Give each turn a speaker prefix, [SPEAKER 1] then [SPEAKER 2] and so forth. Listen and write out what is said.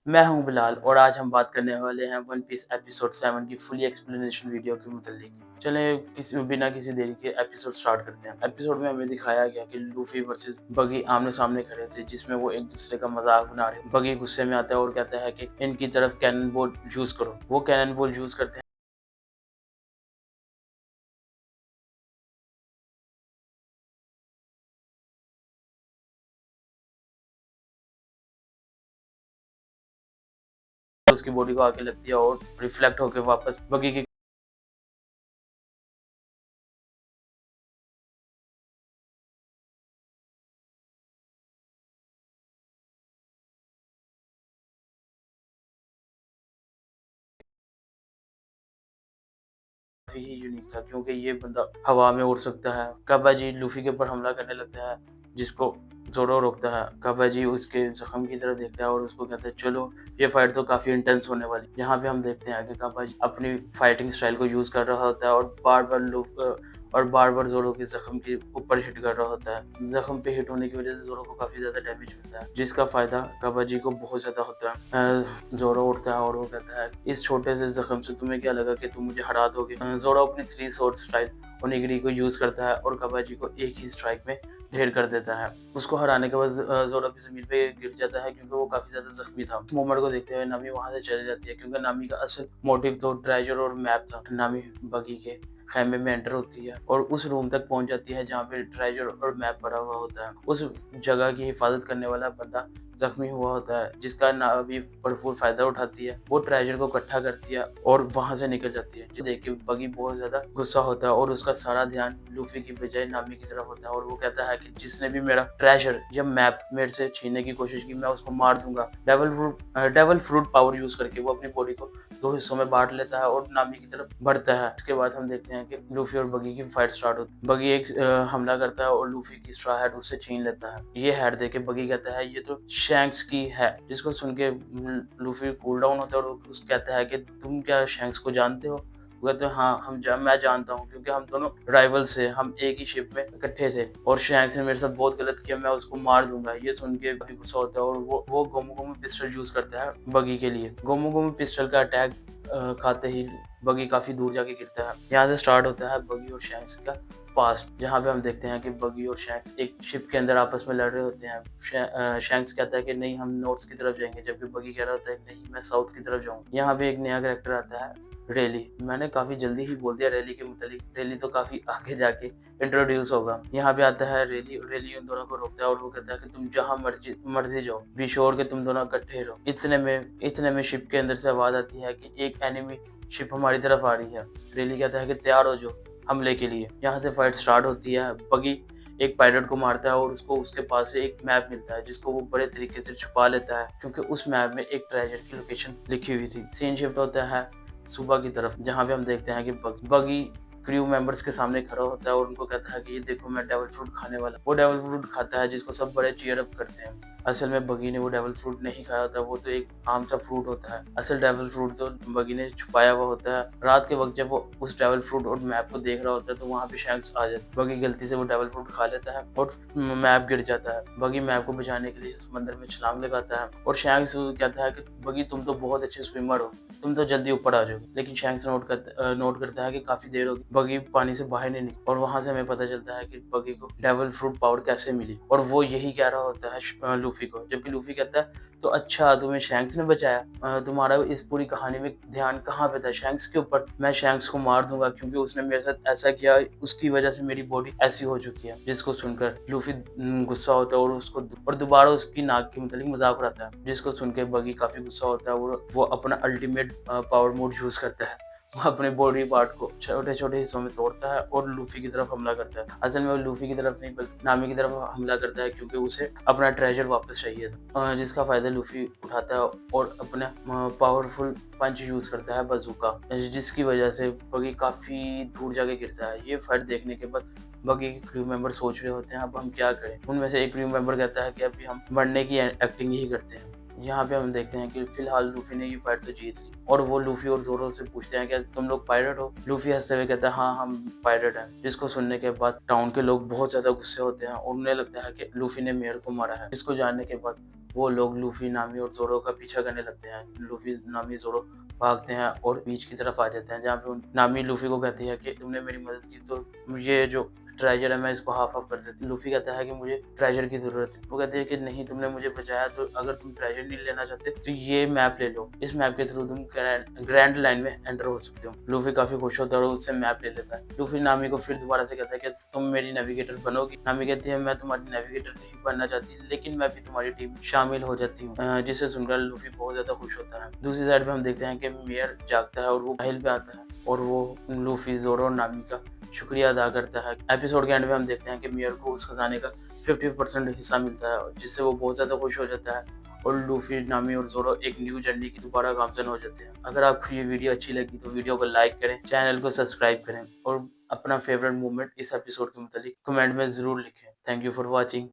[SPEAKER 1] मैं हूं बिलाल और आज हम बात करने वाले हैं वन पीस एपिसोड 7 की फुली एक्सप्लेनेशन वीडियो के मुतालिक। चले बिना किसी देरी के एपिसोड स्टार्ट करते हैं। एपिसोड में हमें दिखाया गया कि लूफी वर्सेस बगी आमने सामने खड़े थे, जिसमें वो एक दूसरे का मजाक बना रहे। बगी गुस्से में आता है और कहता है कि इनकी तरफ कैनन बॉल यूज करो। वो कैनन बॉल यूज करते हैं। उसकी बॉडी को आके लगती है और रिफ्लेक्ट होकर वापस बगी की काफी ही यूनिक था, क्योंकि ये बंदा हवा में उड़ सकता है। काबाजी लूफी के ऊपर हमला करने लगता है, जिसको जोरो रोकता है। काबाजी उसके जख्म की तरफ देखता है और उसको कहता है चलो, ये फाइट तो काफी इंटेंस होने वाली। यहाँ पे हम देखते हैं कि काबाजी अपनी फाइटिंग स्टाइल को यूज कर रहा होता है और बार बार जोरो के जख्म के ऊपर हिट कर रहा होता है। जख्म पे हिट होने की वजह से जोरो को काफी ज्यादा डैमेज मिलता है, जिसका फायदा काबाजी को बहुत ज्यादा होता है। जोरो उठता है और वो कहता है इस छोटे से जख्म से तुम्हें क्या लगा कि तुम मुझे हरा दोगे। जोरो अपनी थ्री स्वॉर्ड स्टाइल ओनिगिरी को यूज करता है और काबाजी को एक ही स्ट्राइक में ढेर कर देता है। उसको हराने के बाद जोरो भी जमीन पे गिर जाता है, क्योंकि वो काफी ज्यादा जख्मी था। मोमेंट को देखते हुए नामी वहां से चले जाती है, क्योंकि नामी का असल मोटिव तो ट्रेजर और मैप था। नामी बगी के खैमे में एंटर होती है और उस रूम तक पहुंच जाती है जहाँ पे ट्रेजर और मैप पड़ा हुआ होता है। उस जगह की हिफाजत करने वाला बंदा जख्मी हुआ होता है, जिसका नावी भरपूर फायदा उठाती है। वो ट्रेजर को इकट्ठा करती है और वहां से निकल जाती है। जो देख के बगी बहुत ज्यादा गुस्सा होता है और उसका सारा ध्यान लूफी की बजाय नामी की तरफ होता है और वो कहता है कि जिसने भी मेरा ट्रेजर या मैप मेरे से छीनने की कोशिश की, मैं उसको मार दूंगा। डेवल फ्रूट पावर यूज करके वो अपनी बॉडी को दो हिस्सों में बांट लेता है और नामी की तरफ बढ़ता है। इसके बाद हम देखते हैं कि लूफी और बगी की फाइट स्टार्ट होती है। बगी एक हमला करता है और लूफी की स्ट्रॉ हैट उससे छीन लेता है। ये हैट देके बगी कहता है ये तो शैंक्स की है, जिसको सुन के लूफी कूल डाउन होता है और उस कहता है कि तुम क्या शैंक्स को जानते हो। वो कहते हैं हाँ मैं जानता हूँ, क्योंकि हम दोनों राइवल से हम एक ही शिप में इकट्ठे थे और शैंक्स ने मेरे साथ बहुत गलत किया, मैं उसको मार दूंगा। ये सुन के काफी गुस्सा होता है और वो गोमू गोमू पिस्टल यूज करता है बगी के लिए। गोमू गोमू पिस्टल का अटैक खाते ही बगी काफी दूर जाके गिरता है। यहाँ से स्टार्ट होता है बगी और शैंक्स का पास्ट, जहाँ पे हम देखते हैं कि बगी और शैंक्स एक शिप के अंदर आपस में लड़ रहे होते हैं। शैंक्स कहता है कि नहीं हम नॉर्थ की तरफ जाएंगे, जबकि बगी कह रहा होता है नहीं मैं साउथ की तरफ जाऊंगा। यहाँ पे एक नया कैरेक्टर आता है रेली। मैंने काफी जल्दी ही बोल दिया रेली के मुतालिक, रेली तो काफी आगे जाके इंट्रोड्यूस होगा। यहाँ पे आता है रेली। रेली उन दोनों को रोकता है और वो कहता है कि तुम जहाँ मर्जी मर्जी जाओ, बी श्योर के तुम दोनों इकट्ठे रहो। इतने में शिप के अंदर से आवाज आती है कि एक एनिमी शिप हमारी तरफ आ रही है। रेली कहता है कि तैयार हो जाओ हमले के लिए। यहाँ से फाइट स्टार्ट होती है। बगी एक पायलट को मारता है और उसको उसके पास से एक मैप मिलता है, जिसको वो बड़े तरीके से छुपा लेता है, क्योंकि उस मैप में एक ट्रेजर की लोकेशन लिखी हुई थी। सीन शिफ्ट होता है सुबह की तरफ, जहाँ पे हम देखते हैं कि बगी क्रू मेंबर्स के सामने खड़ा होता है और उनको कहता है कि ये देखो मैं डेवल फ्रूट खाने वाला। वो डेवल फ्रूट खाता है, जिसको सब बड़े चीयर अप करते हैं। असल में बगी ने वो डेवल फ्रूट नहीं खाया होता, वो तो एक आम सा फ्रूट होता है। असल डेवल फ्रूट तो बगी ने छुपाया हुआ होता है। रात के वक्त जब वो उस डेवल फ्रूट और मैप को देख रहा होता है, तो वहाँ पे शैंक्स आ जाता है। बगी गलती से वो डेवल फ्रूट खा लेता है और मैप गिर जाता है। बगी मैप को बचाने के लिए समंदर में छलांग लगाता है और शैंक्स कहता है कि बगी तुम तो बहुत अच्छे स्विमर हो, तुम तो जल्दी ऊपर आ जाओगे। लेकिन शैंक्स नोट करता है कि काफी देर होगी, बगी पानी से बाहर नहीं निकली। और वहां से हमें पता चलता है कि बगी को डेवल फ्रूट पावर कैसे मिली, और वो यही कह रहा होता है लूफी को। जबकि लूफी कहता है तो अच्छा तुम्हें शैंक्स ने बचाया, तुम्हारा इस पूरी कहानी में ध्यान कहाँ पे था, शैंक्स के ऊपर। मैं शैंक्स को मार दूंगा क्योंकि उसने मेरे साथ ऐसा किया, उसकी वजह से मेरी बॉडी ऐसी हो चुकी है। जिसको सुनकर लूफी गुस्सा होता है और उसको और दोबारा उसकी नाक के मतलब मजाक उड़ाता है, जिसको सुन के बगी काफी गुस्सा होता है। वो अपना अल्टीमेट पावर मोड यूज करता है। वो अपने बॉडी पार्ट को छोटे छोटे हिस्सों में तोड़ता है और लूफी की तरफ हमला करता है। असल में वो लूफी की तरफ नहीं बल्कि नामी की तरफ हमला करता है, क्योंकि उसे अपना ट्रेजर वापस चाहिए था। जिसका फायदा लूफी उठाता है और अपना पावरफुल पंच यूज करता है बजूका, जिसकी वजह से बगी काफी दूर जाके गिरता है। ये फाइट देखने के बाद बगी के क्रू मेंबर सोच रहे होते हैं अब हम क्या करें। उनमें से एक क्रू मेंबर कहता है कि अभी हम मरने की एक्टिंग ही करते हैं। यहाँ पे हम देखते हैं कि फिलहाल लूफी ने ये फाइट तो जीत ली और वो लूफी और जोरो से पूछते हैं कि तुम लोग पायलट हो। लूफी हंसते हुए कहता है हाँ हम पायलट हैं। जिसको सुनने के बाद टाउन के लोग बहुत ज्यादा गुस्से होते हैं और उन्हें लगता है कि लूफी ने मेयर को मारा है। जिसको जानने के बाद वो लोग लूफी, नामी और ज़ोरो का पीछा करने लगते हैं। लूफी, नामी, ज़ोरो भागते हैं और बीच की तरफ आ जाते हैं, जहाँ पे नामी लूफी को कहती है कि तुमने मेरी मदद की तो ये जो ट्रेजर है मैं इसको हाफ ऑफ कर देती हूँ। लूफी कहता है कि मुझे ट्रेजर की ज़रूरत है। वो कहते हैं कि नहीं, तुमने मुझे बचाया, तो अगर तुम ट्रेजर नहीं लेना चाहते तो ये मैप ले लो। इस मैप के थ्रू तुम ग्रैंड लाइन में एंटर हो सकते हो। लूफी काफ़ी खुश होता है और उससे मैप ले लेता है। लूफी नामी को फिर दोबारा से कहता है कि तुम मेरी नेविगेटर बनोगी? नामी कहती है मैं तुम्हारी नेविगेटर नहीं बनना चाहती, लेकिन मैं भी तुम्हारी टीम में शामिल हो जाती हूँ। जिसे सुनकर लूफी बहुत ज़्यादा खुश होता है। दूसरी साइड पे हम देखते हैं कि मेयर जागता है और वो साहिल पे आता है और वो लूफी, ज़ोरो और नामी का शुक्रिया अदा करता है। एपिसोड के एंड में हम देखते हैं कि मेयर को उस खजाने का 50% हिस्सा मिलता है, जिससे वो बहुत ज़्यादा खुश हो जाता है और लूफी, नामी और ज़ोरो एक न्यू जर्नी की दोबारा गामजन हो जाते हैं। अगर आपको ये वीडियो अच्छी लगी तो वीडियो को लाइक करें, चैनल को सब्सक्राइब करें और अपना फेवरेट मोमेंट इस एपिसोड के मुतालिक कमेंट में ज़रूर लिखें। Thank you for watching.